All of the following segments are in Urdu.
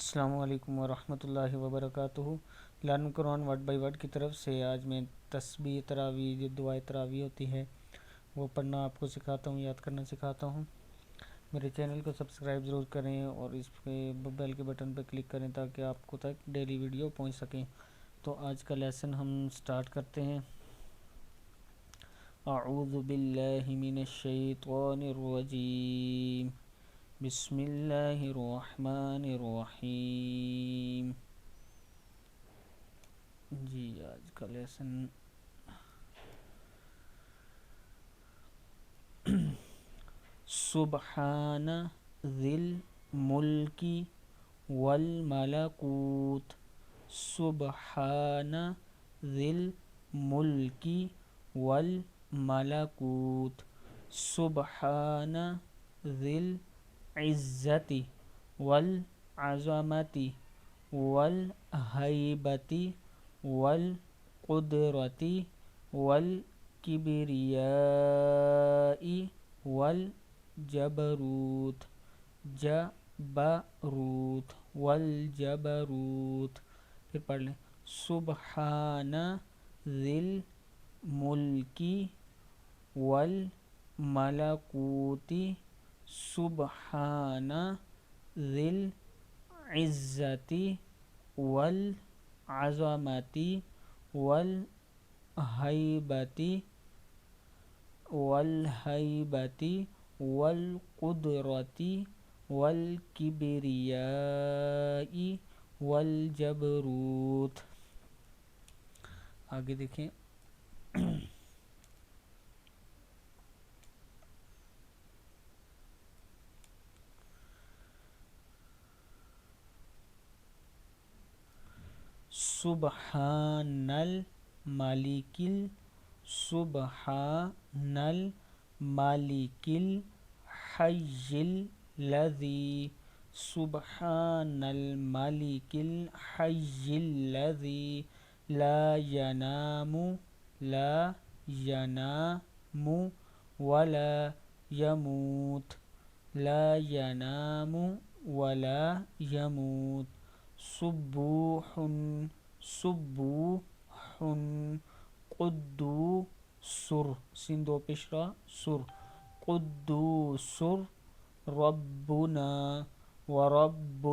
السلام علیکم ورحمۃ اللہ وبرکاتہ۔ Learn Quran word by word کی طرف سے آج میں تسبیح تراویح جو دعائے تراویح ہوتی ہے وہ پڑھنا آپ کو سکھاتا ہوں، یاد کرنا سکھاتا ہوں۔ میرے چینل کو سبسکرائب ضرور کریں اور اس پہ بیل کے بٹن پہ کلک کریں تاکہ آپ کو تک ڈیلی ویڈیو پہنچ سکیں۔ تو آج کا لیسن ہم سٹارٹ کرتے ہیں۔ اعوذ باللہ من الشیطان الرجیم، بسم اللہ الرحمن الرحیم۔ جی آج کا لیسن سبحان ذی الملک والملکوت، سبحان ذی الملک والملکوت، سبحان ذی العزت والعظمت والہیبت والقدرت والکبریاء والجبروت والجبروت۔ پھر پڑھ لیں، سبحان ذی الملک والملکوت، سبحان ذی العزت والعظمت والہیبت والقدرت والکبریاء والجبروت۔ آگے دیکھیں، سبحان الملک سبحان الملک الحی الذی، سبحان الملک الحی الذی لا ینام ولا یموت، لا ینام ولا یموت، سبوح قدوس، سین دو پیشرا سر، قدوس ربنا ورب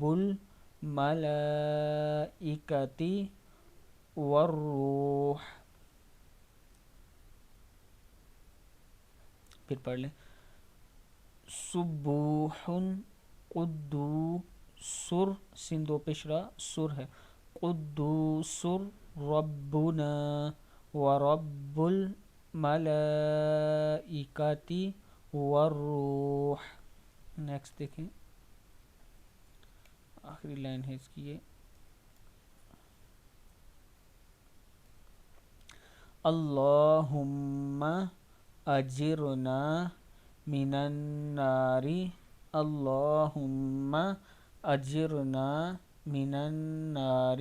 الملائکۃ والروح۔ پھر پڑھ لیں، سبوح قدوس، سین دو پیشرا سر ہے، قدوس ربنا ورب الملائکۃ والروح۔ نیکسٹ دیکھیں، آخری لائن ہے اس کی یہ، اللہم اجرنا من النار، اللہم اجرنا من النار،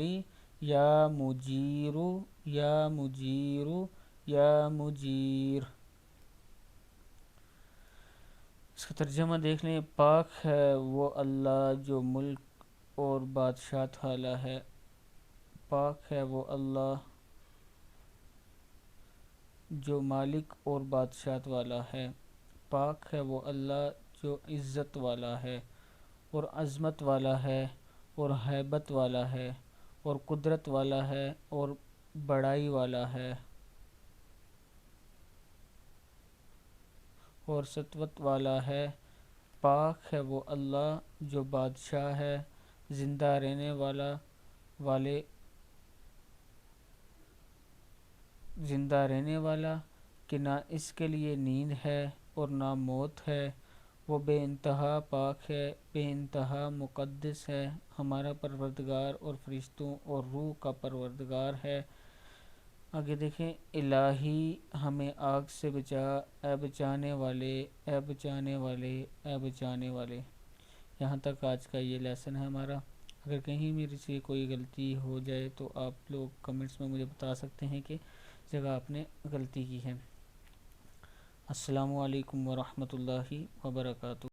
یا مجیر یا مجیر یا مجیر۔ اس کا ترجمہ دیکھ لیں، پاک ہے وہ اللہ جو ملک اور بادشاہت والا ہے، پاک ہے وہ اللہ جو مالک اور بادشاہت والا ہے، پاک ہے وہ اللہ جو عزت والا ہے اور عظمت والا ہے اور ہیبت والا ہے اور قدرت والا ہے اور بڑائی والا ہے اور سطوت والا ہے۔ پاک ہے وہ اللہ جو بادشاہ ہے، زندہ رہنے والا کہ نہ اس کے لیے نیند ہے اور نہ موت ہے، وہ بے انتہا پاک ہے، بے انتہا مقدس ہے، ہمارا پروردگار اور فرشتوں اور روح کا پروردگار ہے۔ آگے دیکھیں، الہی ہمیں آگ سے بچا، اے بچانے والے، اے بچانے والے، اے بچانے والے۔ یہاں تک آج کا یہ لیسن ہے ہمارا۔ اگر کہیں میرے سے کوئی غلطی ہو جائے تو آپ لوگ کمنٹس میں مجھے بتا سکتے ہیں کہ جگہ آپ نے غلطی کی ہے۔ السلام علیکم ورحمۃ اللہ وبرکاتہ۔